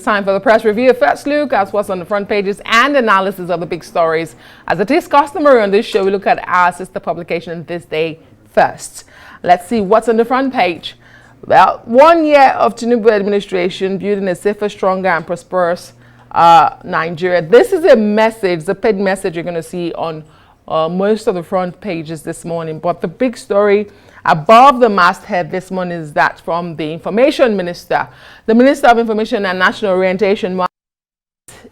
Time for the press review. First look at what's on the front pages and analysis of the big stories. As it is customary on this show, we look at our sister publication This Day first. Let's see what's on the front page. Well, 1 year of Tinubu administration building a safer, stronger and prosperous Nigeria. This is a message, the paid message you're going to see on most of the front pages this morning. But the big story above the masthead this morning is that from the Information Minister. The Minister of Information and National Orientation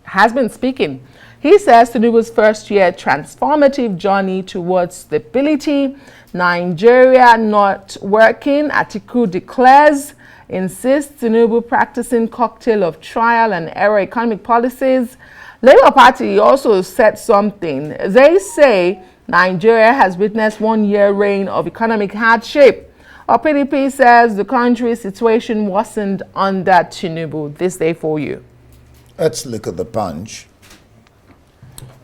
has been speaking. He says Tinubu's first year transformative journey towards stability. Nigeria not working, Atiku declares. Insists Tinubu practicing cocktail of trial and error economic policies. Labour Party also said something. They say Nigeria has witnessed 1 year reign of economic hardship. Our PDP says the country's situation worsened under Tinubu. This day for you. Let's look at the Punch.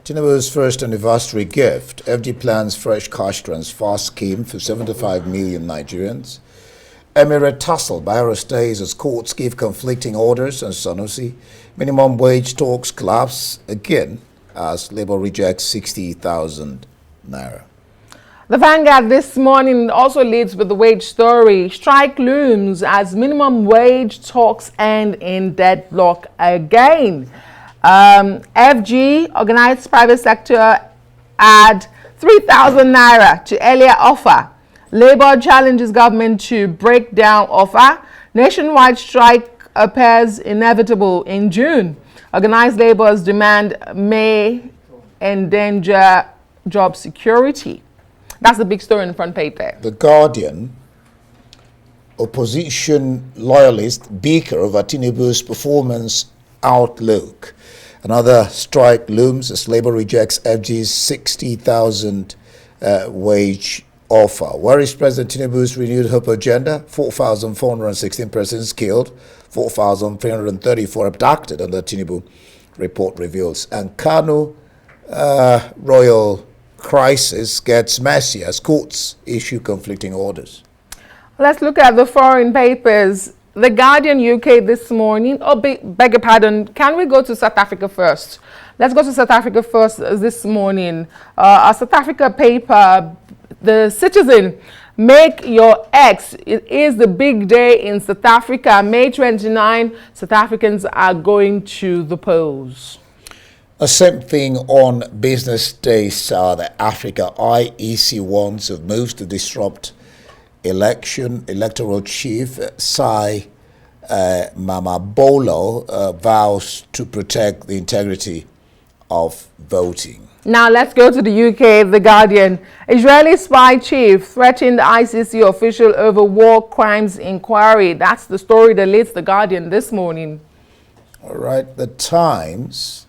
Tinubu's first anniversary gift. FD plans fresh cash transfer scheme for 75 million Nigerians. Emirate tussle. Bayero stays as courts give conflicting orders on Sanusi. Minimum wage talks collapse again as Labour rejects 60,000 naira. The Vanguard this morning also leads with the wage story. Strike looms as minimum wage talks end in deadlock again. FG, organized private sector, add 3,000 naira to earlier offer. Labour challenges government to break down offer. Nationwide strike appears inevitable in June. Organized labour's demand may endanger job security. That's the big story on the front page there. The Guardian, opposition loyalist bicker over Tinubu's performance outlook. Another strike looms as Labour rejects FG's 60,000 wage offer. Where is President Tinubu's renewed hope agenda? 4,416 persons killed, 4,334 abducted under Tinubu, report reveals. And Kanu royal crisis gets messy as courts issue conflicting orders. Let's look at the foreign papers. The Guardian UK this morning, beg your pardon, can we go to South Africa first? Let's go to South Africa first this morning. A South Africa paper, The Citizen, make your X. It is the big day in South Africa. May 29, South Africans are going to the polls. The same thing on Business Day South Africa. IEC warns of moves to disrupt electoral chief Sai Mamabolo vows to protect the integrity of voting. Now let's go to the UK. The Guardian. Israeli spy chief threatened ICC official over war crimes inquiry. That's the story that leads the Guardian this morning. All right. The Times.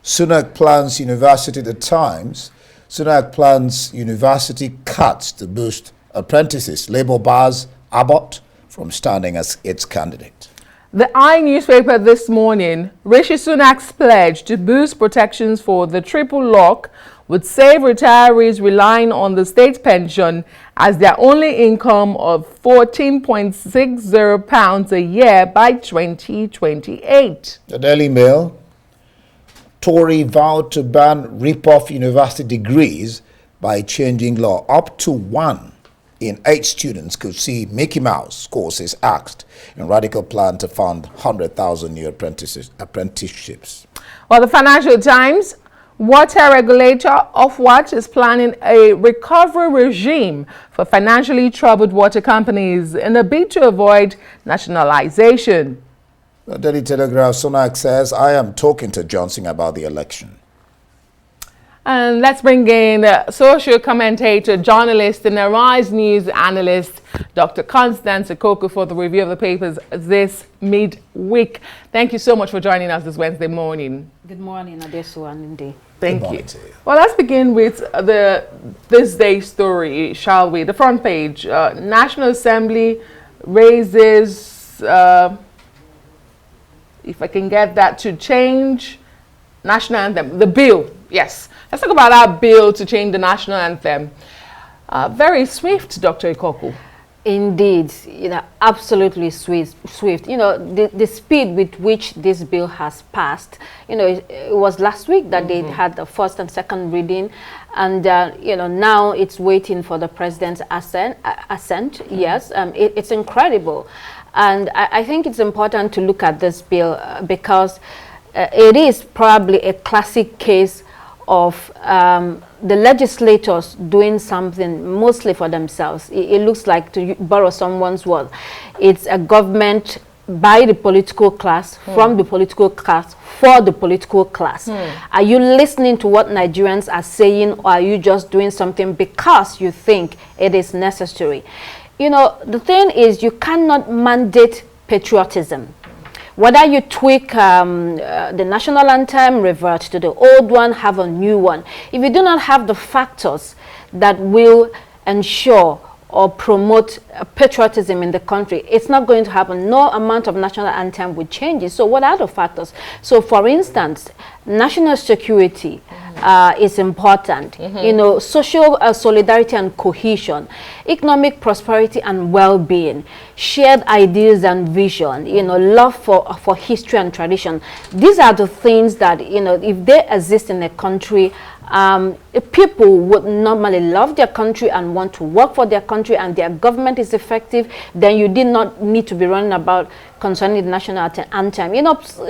Sunak plans university. The Times. Sunak plans university cuts to boost apprentices. Labour bars Abbott from standing as its candidate. The I newspaper this morning, Rishi Sunak's pledge to boost protections for the triple lock would save retirees relying on the state pension as their only income of £14.60 a year by 2028. The Daily Mail. Tory vowed to ban rip-off university degrees by changing law. Up to 1 in 8 students could see Mickey Mouse courses axed in radical plan to fund 100,000 new apprenticeships. Well, the Financial Times, water regulator Ofwat is planning a recovery regime for financially troubled water companies in a bid to avoid nationalization. The Daily Telegraph, Sunak says, I am talking to Johnson about the election. And let's bring in social commentator, journalist, and Arise News analyst, Dr. Constance Okoko, for the review of the papers this midweek. Thank you so much for joining us this Wednesday morning. Good morning, Adesu and Nde. Thank you. Well, let's begin with this day's story, shall we? The front page, National Assembly raises, if I can get that to change, national anthem, the bill. Yes, let's talk about our bill to change the national anthem. Very swift, Dr. Ikoku. Indeed, absolutely swift. The speed with which this bill has passed, it was last week that they had the first and second reading, and now it's waiting for the president's assent. Yes, it's incredible, and I think it's important to look at this bill because it is probably a classic case of the legislators doing something mostly for themselves. It looks like, to borrow someone's word, it's a government by the political class, from the political class, for the political class. Are you listening to what Nigerians are saying, or are you just doing something because you think it is necessary? The thing is, you cannot mandate patriotism. Whether you tweak the national anthem, revert to the old one, have a new one, if you do not have the factors that will ensure or promote patriotism in the country, it's not going to happen. No amount of national anthem will change it. So what are the factors? So for instance, national security is important. Social solidarity and cohesion, economic prosperity and well-being, shared ideas and vision, love for history and tradition. These are the things that, if they exist in a country, people would normally love their country and want to work for their country, and their government is effective, then you did not need to be running about concerning the national anthem.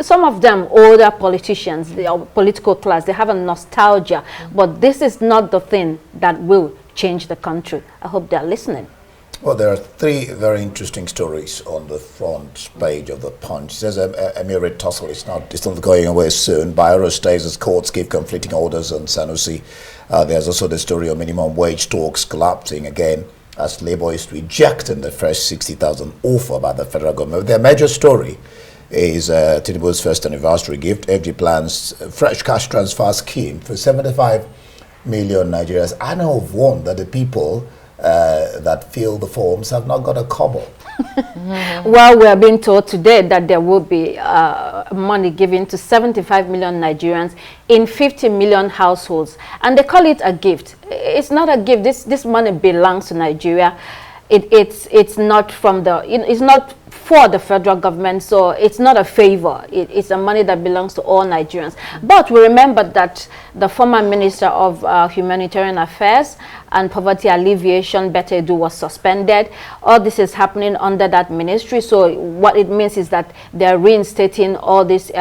Some of them, older politicians, the political class, they have a nostalgia, but this is not the thing that will change the country. I hope they're listening. Well, there are three very interesting stories on the front page of the Punch. It says a mere tussle. It's not going away soon. Bayero stays as courts give conflicting orders on Sanusi. There's also the story of minimum wage talks collapsing again as Labour is rejecting the first 60,000 offer by the federal government. Their major story is Tinubu's first anniversary gift. FG plans fresh cash transfer scheme for 75 million Nigerians. I know of one that the people that fill the forms have not got a kobo. Well, we are being told today that there will be money given to 75 million Nigerians in 50 million households, and they call it a gift. It's not a gift. This money belongs to Nigeria. It's not from the. It's not for the federal government, so it's not a favor. It's a money that belongs to all Nigerians. But we remember that the former Minister of Humanitarian Affairs and Poverty Alleviation, Bete Edu, was suspended. All this is happening under that ministry. So what it means is that they're reinstating all these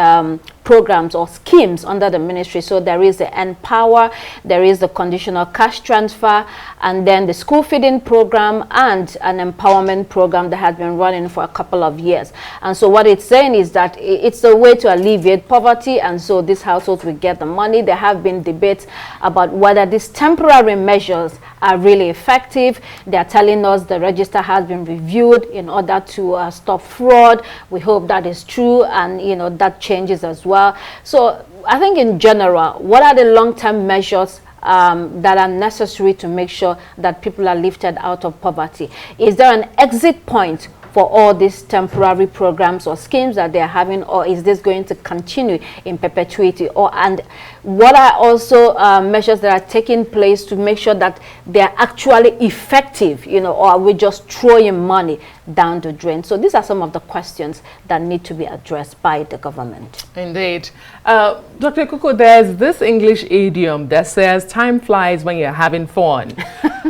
programs or schemes under the ministry. So there is the Empower, there is the conditional cash transfer, and then the school feeding program and an empowerment program that has been running for a couple of years. And so what it's saying is that it's a way to alleviate poverty, and so these households will get the money. There have been debates about whether these temporary measures are really effective. They are telling us the register has been reviewed in order to stop fraud. We hope that is true, and that changes as well. So I think in general, what are the long-term measures that are necessary to make sure that people are lifted out of poverty? Is there an exit point for all these temporary programs or schemes that they're having, or is this going to continue in perpetuity? And what are also measures that are taking place to make sure that they're actually effective, or are we just throwing money down the drain? So these are some of the questions that need to be addressed by the government. Indeed. Dr. Kuko, there's this English idiom that says time flies when you're having fun.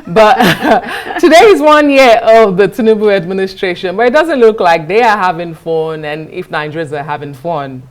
But today is 1 year of the Tinubu administration, but it doesn't look like they are having fun, and if Nigerians are having fun.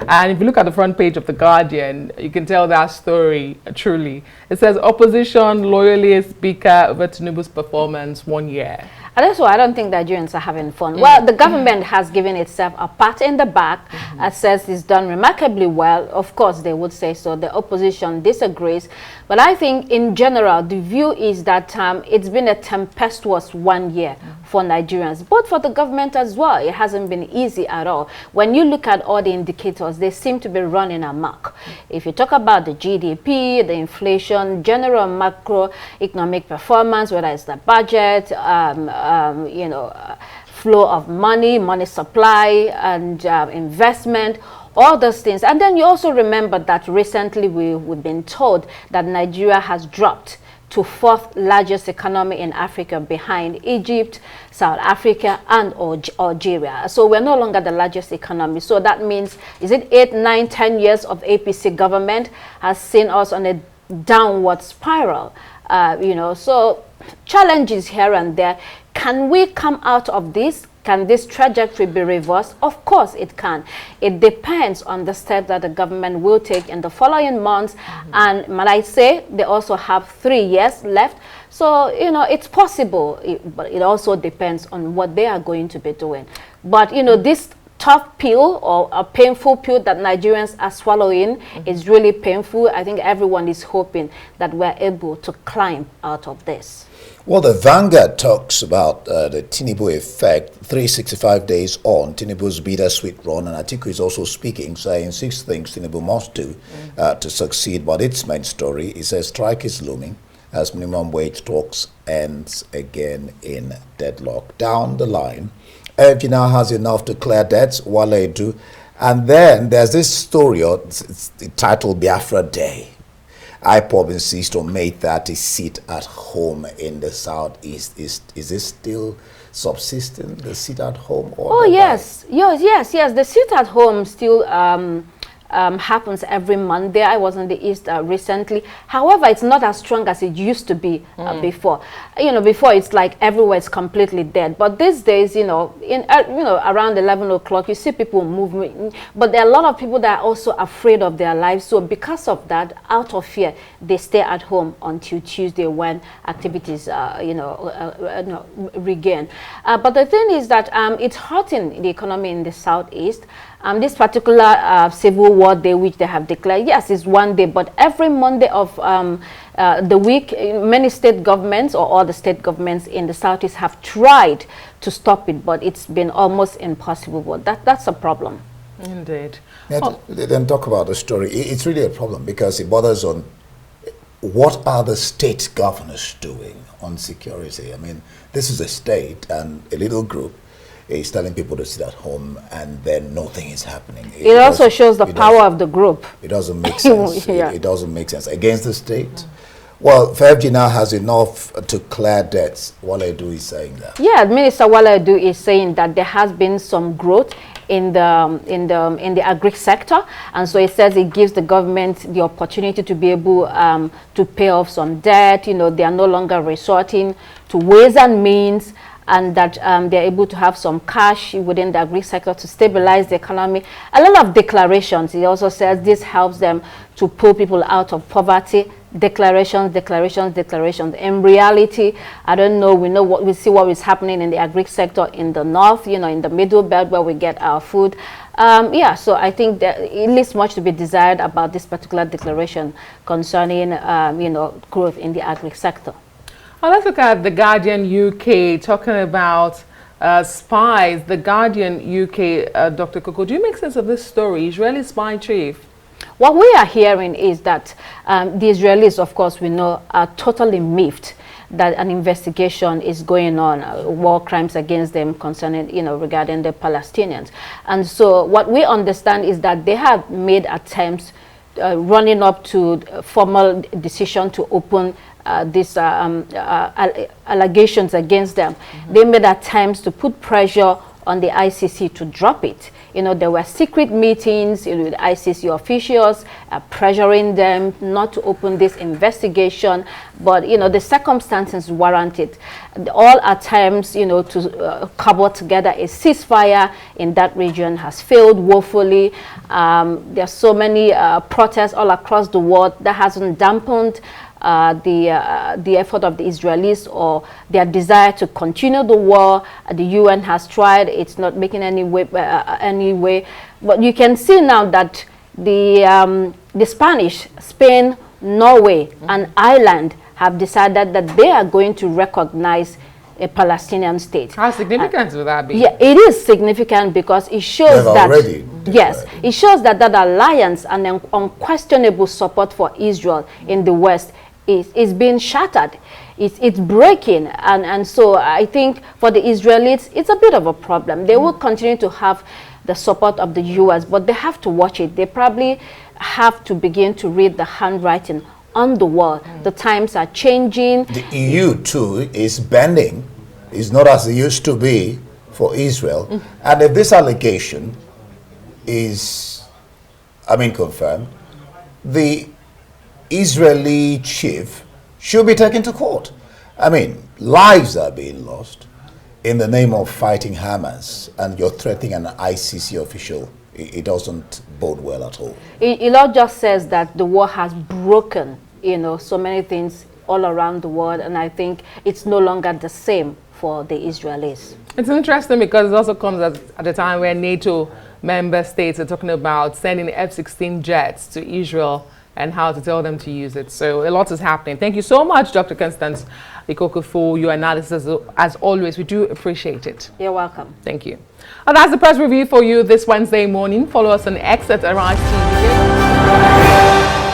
And if you look at the front page of The Guardian, you can tell that story truly. It says opposition loyally speaker over Tinubu's performance 1 year. And that's why I don't think Nigerians are having fun. Well, the government has given itself a pat in the back and says it's done remarkably well. Of course, they would say so. The opposition disagrees. But I think in general, the view is that it's been a tempestuous 1 year for Nigerians, but for the government as well. It hasn't been easy at all. When you look at all the indicators, they seem to be running amok. If you talk about the GDP, the inflation, general macroeconomic performance, whether it's the budget, flow of money supply, and investment, all those things. And then you also remember that recently we've been told that Nigeria has dropped to fourth largest economy in Africa behind Egypt, South Africa, and Algeria. So we're no longer the largest economy. So that means, is it 8, 9, 10 years of APC government has seen us on a downward spiral? So challenges here and there. Can we come out of this? Can this trajectory be reversed? Of course it can. It depends on the steps that the government will take in the following months. And might I say, they also have 3 years left. So, it's possible, but it also depends on what they are going to be doing. But, this tough pill or a painful pill that Nigerians are swallowing is really painful. I think everyone is hoping that we're able to climb out of this. Well, the Vanguard talks about the Tinubu effect, 365 days on, Tinubu's bittersweet run, and Atiku is also speaking, saying 6 things Tinubu must do to succeed. But its main story is a strike is looming as minimum wage talks ends again in deadlock. Down the line, FG now has enough to clear debts, Wale do. And then there's this story, it's titled Biafra Day. IPOB insists on May 30 sit at home in the southeast. Is this still subsisting, the sit at home? Or yes. The sit at home still happens every Monday. I was in the East recently. However, it's not as strong as it used to be before. Before it's like everywhere is completely dead. But these days, around 11 o'clock, you see people moving. But there are a lot of people that are also afraid of their lives. So because of that, out of fear, they stay at home until Tuesday when activities, regain. But the thing is that it's hurting the economy in the southeast. This particular civil war day, which they have declared, yes, is one day, but every Monday of the week, many state governments or all the state governments in the southeast have tried to stop it, but it's been almost impossible. But that's a problem. Indeed. Then talk about the story. It's really a problem because it borders on what are the state governors doing on security. I mean, this is a state and a little group is telling people to sit at home and then nothing is happening. It also shows the power of the group. It doesn't make sense. It doesn't make sense. Against the state. Well, 5G now has enough to clear debts. Wale Edu is saying that. Yeah, Minister Wale Edu is saying that there has been some growth in the agri sector, and so it says it gives the government the opportunity to be able to pay off some debt. They are no longer resorting to ways and means, and that they're able to have some cash within the agri sector to stabilize the economy. A lot of declarations. He also says this helps them to pull people out of poverty. Declarations. In reality, I don't know. We see what is happening in the agri sector in the north. In the middle belt where we get our food. So I think that it leaves much to be desired about this particular declaration concerning growth in the agri sector. Well, let's look at The Guardian UK talking about spies. The Guardian UK, Dr. Koko, do you make sense of this story? Israeli spy chief. What we are hearing is that the Israelis, of course, we know, are totally miffed that an investigation is going on, war crimes against them concerning, regarding the Palestinians. And so what we understand is that they have made attempts running up to formal decision to open these allegations against them. They made attempts to put pressure on the ICC to drop it. There were secret meetings with ICC officials pressuring them not to open this investigation, but the circumstances warrant it. All attempts to cobble together a ceasefire in that region has failed woefully. There are so many protests all across the world that hasn't dampened the effort of the Israelis or their desire to continue the war. The UN has tried; it's not making any way. But you can see now that the Spanish, Spain, Norway, and Ireland have decided that they are going to recognize a Palestinian state. How significant would that be? Yeah, it is significant because it shows it shows that that alliance and an unquestionable support for Israel in the West is being shattered. It's breaking, and so I think for the Israelis it's a bit of a problem. They will continue to have the support of the US, but they have to watch it. They probably have to begin to read the handwriting on the world. The times are changing. The EU too is bending. It's not as it used to be for Israel. And if this allegation is, confirmed, the Israeli chief should be taken to court. Lives are being lost in the name of fighting Hamas, and you're threatening an ICC official. It doesn't bode well at all. It all just says that the war has broken, so many things all around the world, and I think it's no longer the same for the Israelis. It's interesting because it also comes at a time where NATO member states are talking about sending F-16 jets to Israel and how to tell them to use it. So a lot is happening. Thank you so much, Dr. Constance Ikoko, for your analysis. As always, we do appreciate it. You're welcome. Thank you. And that's the press review for you this Wednesday morning. Follow us on X at Arise TV.